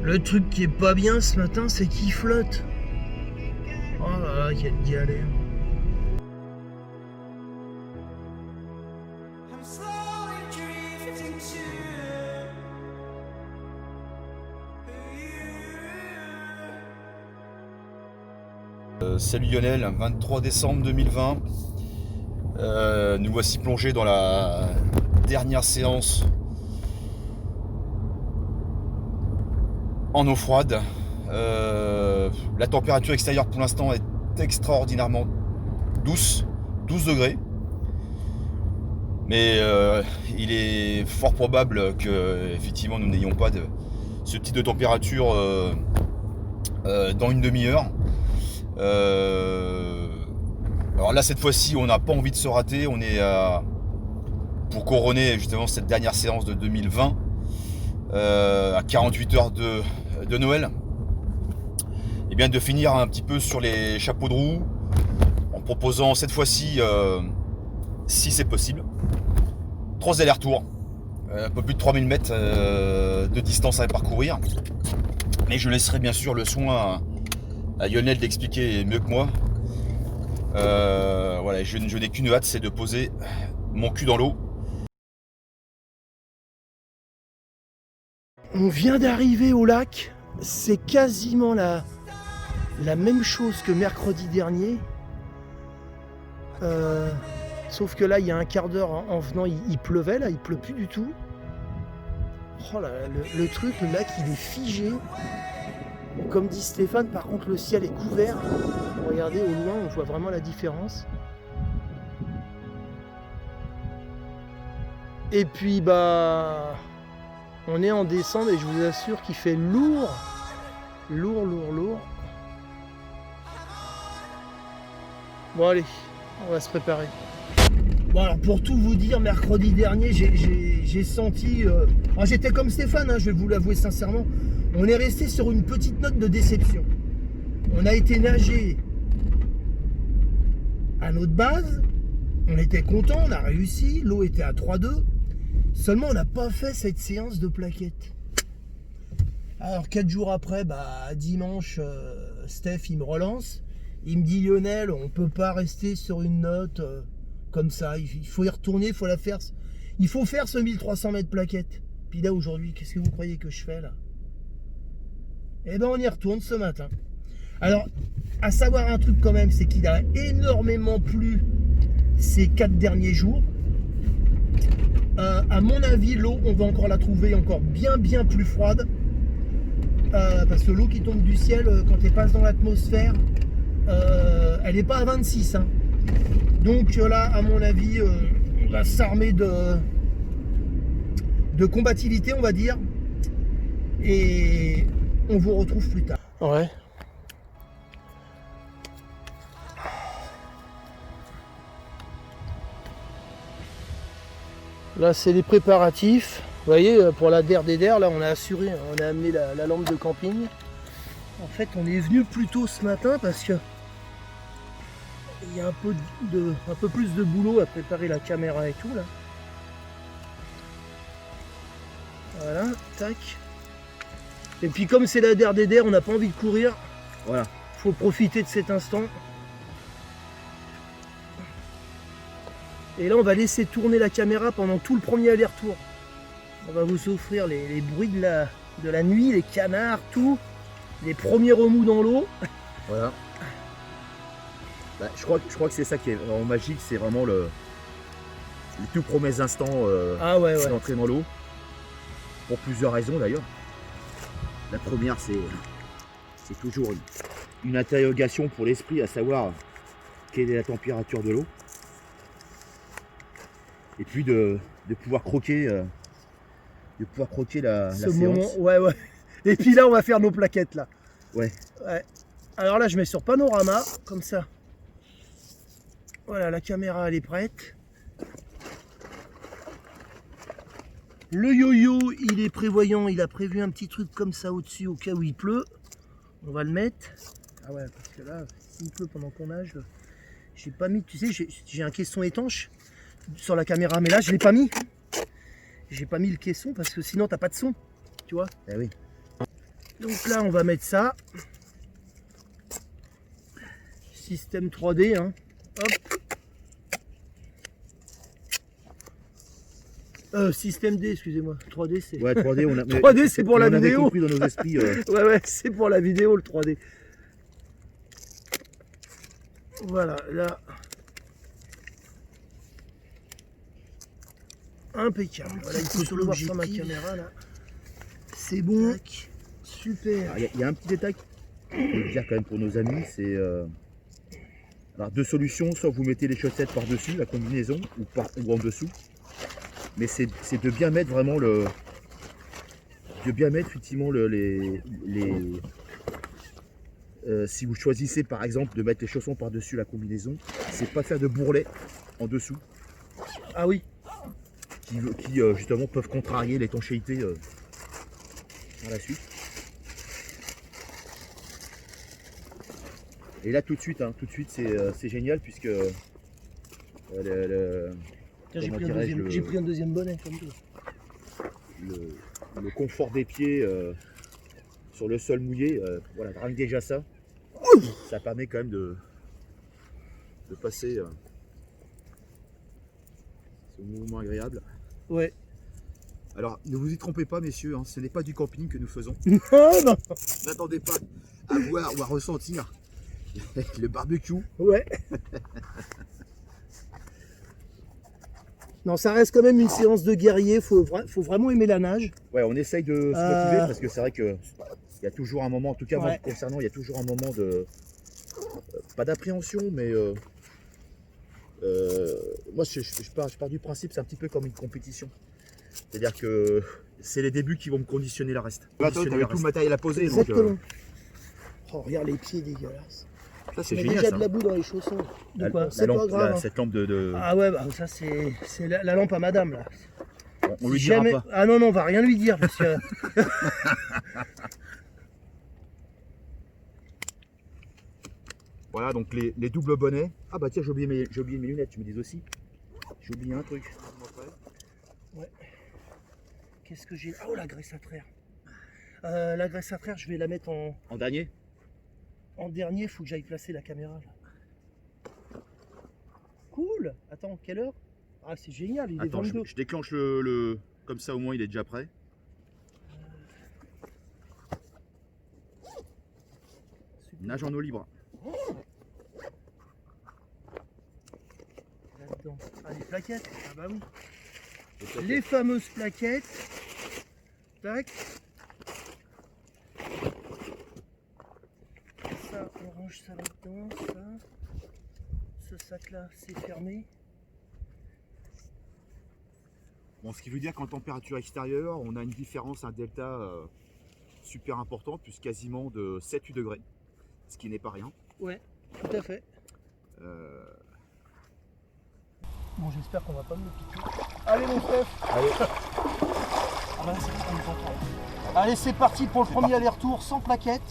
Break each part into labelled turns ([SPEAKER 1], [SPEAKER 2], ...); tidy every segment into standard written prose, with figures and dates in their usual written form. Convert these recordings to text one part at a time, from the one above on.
[SPEAKER 1] Le truc qui est pas bien ce matin, c'est qu'il flotte. Oh là là, quelle galère.
[SPEAKER 2] Salut Lionel, 23 décembre 2020. Nous voici plongés dans la dernière séance en eau froide. La température extérieure pour l'instant est extraordinairement douce, 12 degrés. Mais il est fort probable que effectivement nous n'ayons pas ce type de température dans une demi-heure. Alors là cette fois-ci on n'a pas envie de se rater, on est pour couronner justement cette dernière séance de 2020 à 48 heures de Noël, et bien de finir un petit peu sur les chapeaux de roue en proposant cette fois-ci, si c'est possible, 3 allers-retours, un peu plus de 3000 mètres de distance à parcourir, mais je laisserai bien sûr le soin à Lionel d'expliquer mieux que moi. Voilà, je n'ai qu'une hâte, c'est de poser mon cul dans l'eau.
[SPEAKER 1] On vient d'arriver au lac, c'est quasiment la même chose que mercredi dernier. Sauf que là, il y a un quart d'heure en venant, il pleuvait, là, il pleut plus du tout. Oh là, le truc, le lac, il est figé. Comme dit Stéphane, par contre, le ciel est couvert. Regardez, au loin, on voit vraiment la différence. Et puis, bah, on est en décembre et je vous assure qu'il fait lourd. Lourd. Bon, allez, on va se préparer. Bon, alors, pour tout vous dire, mercredi dernier, j'ai senti... Alors, j'étais comme Stéphane, hein, je vais vous l'avouer sincèrement. On est resté sur une petite note de déception. On a été nager à notre base, on était content, on a réussi, l'eau était à 3,2. Seulement on n'a pas fait cette séance de plaquettes. Alors 4 jours après, dimanche, Steph il me relance. Il me dit Lionel, on peut pas rester sur une note comme ça, il faut y retourner, il faut la faire. Il faut faire ce 1300 mètres plaquettes. Puis là aujourd'hui, qu'est-ce que vous croyez que je fais là? Eh ben on y retourne ce matin. Alors, à savoir un truc quand même, c'est qu'il a énormément plu ces 4 derniers jours. À mon avis, l'eau, on va encore la trouver encore bien plus froide. Parce que l'eau qui tombe du ciel, quand elle passe dans l'atmosphère, elle n'est pas à 26. Hein. Donc là, à mon avis, on va s'armer de combativité, on va dire. Et on vous retrouve plus tard. Ouais. Là, c'est les préparatifs. Vous voyez, pour la DER, là, on a assuré, on a amené la lampe de camping. En fait, on est venu plus tôt ce matin parce que il y a un peu plus de boulot à préparer la caméra et tout là. Voilà, tac. Et puis comme c'est la DER, on n'a pas envie de courir. Voilà. Faut profiter de cet instant. Et là, on va laisser tourner la caméra pendant tout le premier aller-retour. On va vous offrir les bruits de la nuit, les canards, tout. Les premiers remous dans l'eau.
[SPEAKER 2] Voilà. Je crois que c'est ça qui est vraiment magique, c'est vraiment les tout premiers instants c'est l'entrée dans l'eau. Pour plusieurs raisons d'ailleurs. La première, c'est toujours une interrogation pour l'esprit, à savoir quelle est la température de l'eau. Et puis de pouvoir croquer, la séance.
[SPEAKER 1] Ouais. Et puis là, on va faire nos plaquettes là.
[SPEAKER 2] Ouais.
[SPEAKER 1] Alors là, je mets sur panorama, comme ça. Voilà, la caméra, elle est prête. Le yo-yo, il est prévoyant, il a prévu un petit truc comme ça au-dessus au cas où il pleut. On va le mettre. Ah ouais, parce que là, s'il pleut pendant qu'on nage, j'ai pas mis, tu sais, j'ai un caisson étanche sur la caméra, mais là, je l'ai pas mis. J'ai pas mis le caisson parce que sinon, t'as pas de son, tu vois.
[SPEAKER 2] Eh oui.
[SPEAKER 1] Donc là, on va mettre ça. Système 3D, hein. Hop. Système D, excusez-moi. 3D, c'est...
[SPEAKER 3] Ouais, 3D,
[SPEAKER 1] 3D, c'est pour la vidéo.
[SPEAKER 3] On avait compris dans nos esprits.
[SPEAKER 1] Ouais, c'est pour la vidéo, le 3D. Voilà, là. Impeccable. Voilà, il faut le voir sur ma caméra, là. C'est bon. Tac. Super.
[SPEAKER 3] Il y a un petit détail je veux dire quand même pour nos amis, c'est... Alors, deux solutions, soit vous mettez les chaussettes par-dessus, la combinaison, ou en dessous. Mais c'est de bien mettre vraiment le... De bien mettre effectivement si vous choisissez par exemple de mettre les chaussons par-dessus la combinaison, c'est pas faire de bourrelets en dessous.
[SPEAKER 1] Ah oui.
[SPEAKER 3] Qui justement peuvent contrarier l'étanchéité par la suite. Et là tout de suite c'est génial puisque
[SPEAKER 1] j'ai pris un deuxième bonnet comme toi.
[SPEAKER 3] Le confort des pieds sur le sol mouillé, voilà, rien que déjà ça permet quand même de passer ce mouvement agréable.
[SPEAKER 1] Ouais.
[SPEAKER 3] Alors ne vous y trompez pas messieurs, hein, ce n'est pas du camping que nous faisons.
[SPEAKER 1] Non.
[SPEAKER 3] N'attendez pas à voir ou à ressentir le barbecue.
[SPEAKER 1] Ouais. Non, ça reste quand même une séance de guerrier, faut vraiment aimer la nage.
[SPEAKER 3] Ouais, on essaye de se motiver parce que c'est vrai que il y a toujours un moment, en tout cas moi concernant, il y a toujours un moment de pas d'appréhension, mais moi je pars du principe, c'est un petit peu comme une compétition. C'est-à-dire que c'est les débuts qui vont me conditionner le reste. Toi, tu avais tout le matériel à poser.
[SPEAKER 1] Exactement.
[SPEAKER 3] Donc,
[SPEAKER 1] oh, regarde les pieds dégueulasses.
[SPEAKER 3] ça c'est
[SPEAKER 1] Il y a
[SPEAKER 3] génial.
[SPEAKER 1] déjà
[SPEAKER 3] Ça.
[SPEAKER 1] de la boue dans les chaussons. De quoi?
[SPEAKER 3] La
[SPEAKER 1] C'est pas
[SPEAKER 3] lampe,
[SPEAKER 1] grave.
[SPEAKER 3] cette lampe de...
[SPEAKER 1] Ah ouais, bah ça c'est la lampe à madame là.
[SPEAKER 3] On lui dira pas.
[SPEAKER 1] Ah non, on va rien lui dire parce que...
[SPEAKER 3] Voilà, donc les doubles bonnets. Ah bah tiens, j'ai oublié mes lunettes, tu me dis aussi. J'ai oublié un truc.
[SPEAKER 1] Ouais. Qu'est-ce que j'ai? Oh, la graisse à traire. La graisse à traire, je vais la mettre
[SPEAKER 3] En dernier.
[SPEAKER 1] en dernier. Faut que j'aille placer la caméra là. Cool. Attends, quelle heure? Ah, c'est génial, il est
[SPEAKER 3] Attends,
[SPEAKER 1] 22.
[SPEAKER 3] je déclenche le... Comme ça au moins il est déjà prêt. Nage en eau libre.
[SPEAKER 1] Là-dedans. Ah, les plaquettes. Ah bah oui. Les fameuses plaquettes. Tac. Ça, on range ça là-dedans. Ça. Ce sac-là, c'est fermé.
[SPEAKER 3] Bon, ce qui veut dire qu'en température extérieure, on a une différence, un delta super important, plus quasiment de 7-8 degrés. Ce qui n'est pas rien.
[SPEAKER 1] Ouais, tout à fait. Bon, j'espère qu'on va pas me le piquer. Allez, mon Steph.
[SPEAKER 3] Allez.
[SPEAKER 1] Ah bah, c'est bon, on nous entend. Allez, c'est parti pour le premier aller-retour sans plaquette.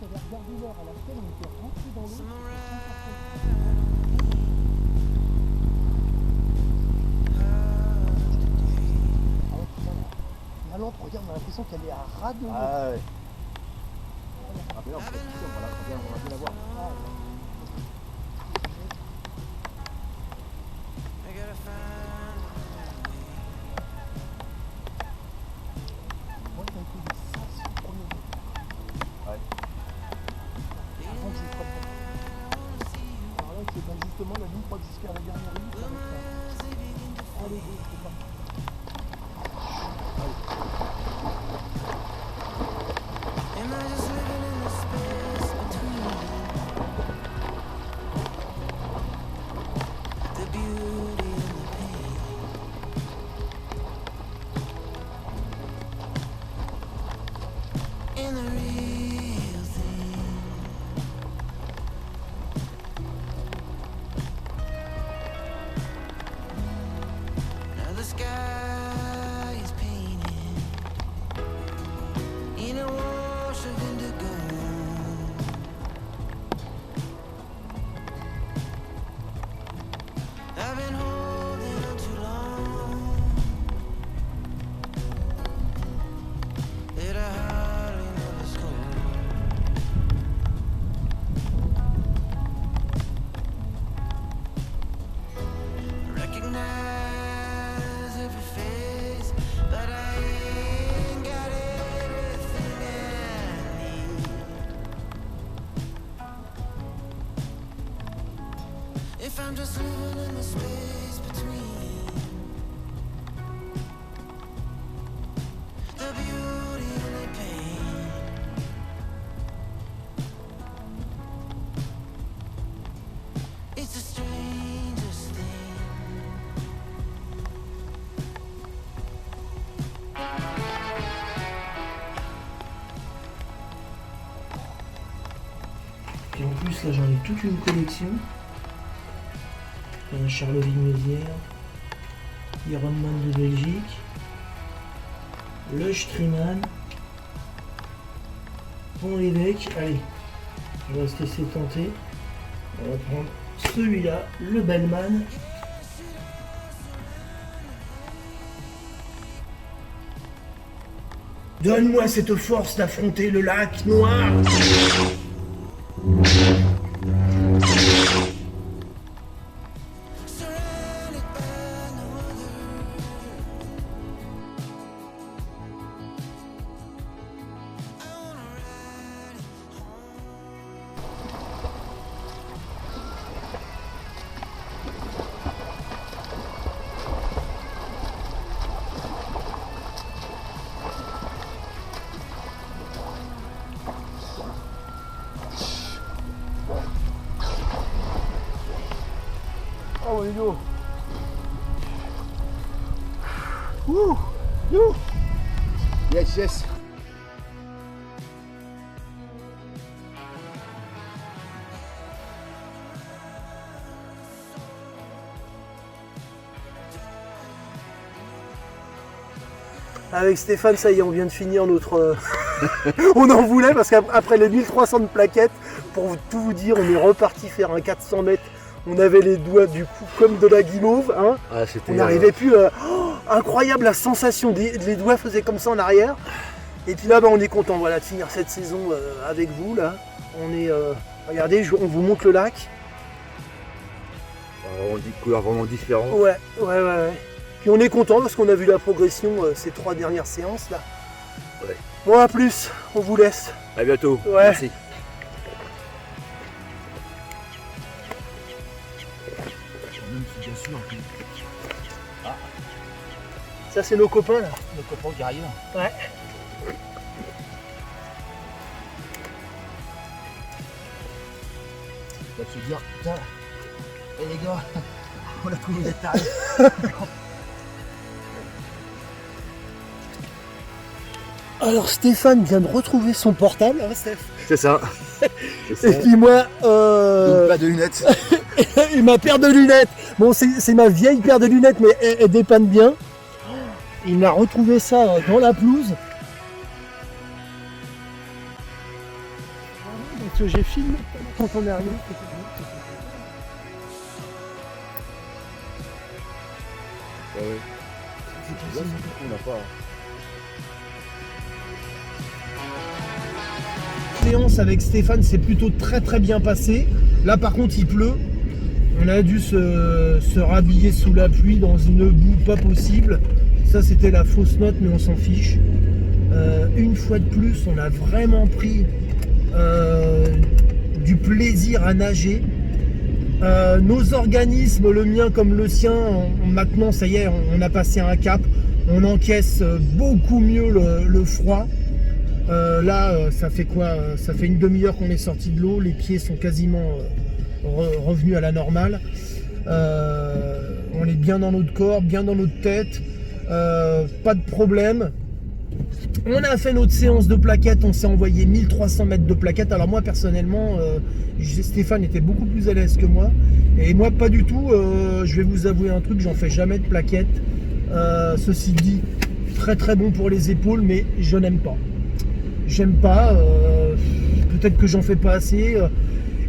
[SPEAKER 1] J'avais regardé l'heure à laquelle on était rentré dans l'eau. La lampe, regarde, on a l'impression qu'elle est à ras de l'eau.
[SPEAKER 3] Ah ouais. Ah mais non, on va bien la voir.
[SPEAKER 1] Moi, j'ai été des sens sur le premier mot.
[SPEAKER 3] Ouais.
[SPEAKER 1] Avant que je frappe. Alors là, c'est ben justement la ligne droite jusqu'à la dernière ligne. Ça va être ça. Allez, go, c'est parti.
[SPEAKER 4] Am I just living in the space between the beauty and the pain? And the real thing.
[SPEAKER 1] Et en plus là j'en ai toute une collection. Il y a un Charleville-Mézières, Ironman de Belgique, le Striemann, Pont-l'Évêque. Allez, je vais se laisser tenter. On va prendre celui-là, le Bellman. Donne-moi cette force d'affronter le lac noir. Oh, les gars. Ouh, you.
[SPEAKER 3] Yes, yes.
[SPEAKER 1] Avec Stéphane, ça y est, on vient de finir notre... on en voulait parce qu'après les 1300 de plaquettes, pour tout vous dire, on est reparti faire un 400 mètres. On avait les doigts du coup comme de la guimauve. Hein.
[SPEAKER 3] Ah,
[SPEAKER 1] On n'arrivait plus... incroyable la sensation, les doigts faisaient comme ça en arrière. Et puis là, bah, on est content voilà, de finir cette saison avec vous. Là. On est... regardez, on vous montre le lac.
[SPEAKER 3] On dit couleur vraiment différente.
[SPEAKER 1] Ouais. Puis on est content parce qu'on a vu la progression ces 3 dernières séances là.
[SPEAKER 3] Ouais.
[SPEAKER 1] Bon, à plus, on vous laisse.
[SPEAKER 3] À bientôt.
[SPEAKER 1] Ouais.
[SPEAKER 3] Merci.
[SPEAKER 1] Ça c'est nos copains là.
[SPEAKER 3] Nos copains qui arrivent.
[SPEAKER 1] Ouais.
[SPEAKER 3] On va se dire, putain, les gars, on a trouvé des tarés.
[SPEAKER 1] Alors Stéphane vient de retrouver son portable, hein, Steph.
[SPEAKER 3] C'est ça.
[SPEAKER 1] Et puis moi,
[SPEAKER 3] Pas de lunettes.
[SPEAKER 1] et ma paire de lunettes. Bon, c'est ma vieille paire de lunettes, mais elle dépanne bien. Il m'a retrouvé ça dans la pelouse. Donc j'ai filmé quand on est arrivé.
[SPEAKER 3] On n'a pas.
[SPEAKER 1] Séance avec Stéphane s'est plutôt très bien passé. Là par contre il pleut. On a dû se rhabiller sous la pluie dans une boue pas possible. Ça c'était la fausse note mais on s'en fiche. Une fois de plus on a vraiment pris du plaisir à nager. Nos organismes, le mien comme le sien, maintenant ça y est, on a passé un cap. On encaisse beaucoup mieux le froid. Là, ça fait quoi? Ça fait une demi-heure qu'on est sorti de l'eau. Les pieds sont quasiment revenus à la normale. On est bien dans notre corps, bien dans notre tête. Pas de problème. On a fait notre séance de plaquettes. On s'est envoyé 1300 mètres de plaquettes. Alors moi, personnellement, Stéphane était beaucoup plus à l'aise que moi. Et moi, pas du tout. Je vais vous avouer un truc, j'en fais jamais de plaquettes. Ceci dit, très bon pour les épaules, mais je n'aime pas. J'aime pas, peut-être que j'en fais pas assez.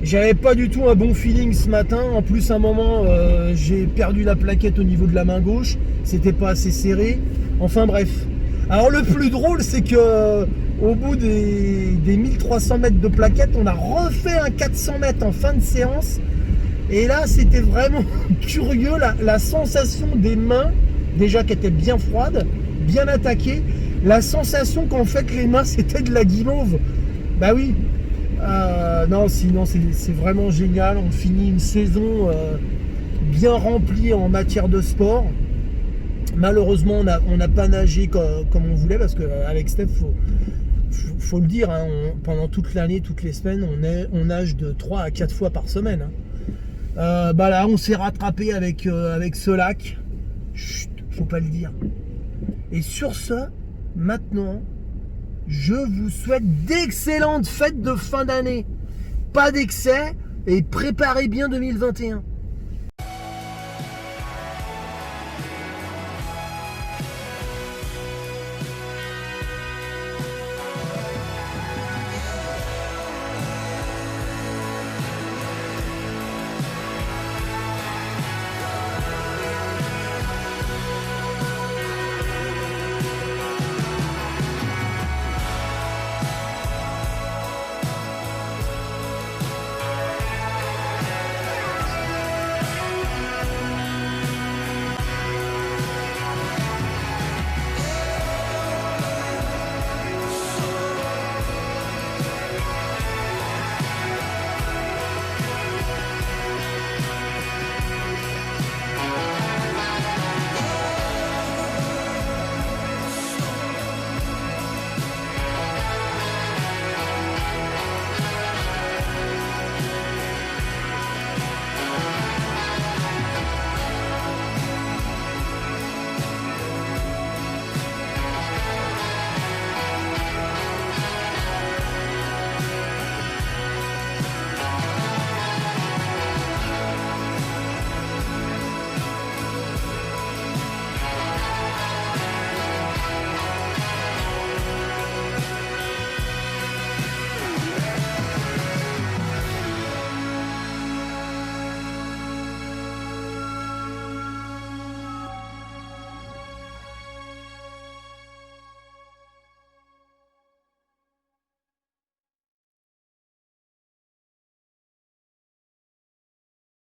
[SPEAKER 1] J'avais pas du tout un bon feeling ce matin. En plus, à un moment, j'ai perdu la plaquette au niveau de la main gauche. C'était pas assez serré. Enfin bref. Alors le plus drôle, c'est que au bout des 1300 mètres de plaquettes, on a refait un 400 mètres en fin de séance. Et là, c'était vraiment curieux, la sensation des mains, déjà qui étaient bien froides, bien attaquées. La sensation qu'en fait les mains c'était de la guimauve. Bah oui. Non, sinon c'est vraiment génial. On finit une saison bien remplie en matière de sport. Malheureusement on n'a pas nagé comme on voulait parce qu'avec Steph, faut le dire, hein, pendant toute l'année, toutes les semaines, on nage de 3 à 4 fois par semaine. Hein. Bah là on s'est rattrapé avec ce lac. Chut, faut pas le dire. Et sur ce, maintenant, je vous souhaite d'excellentes fêtes de fin d'année. Pas d'excès et préparez bien 2021.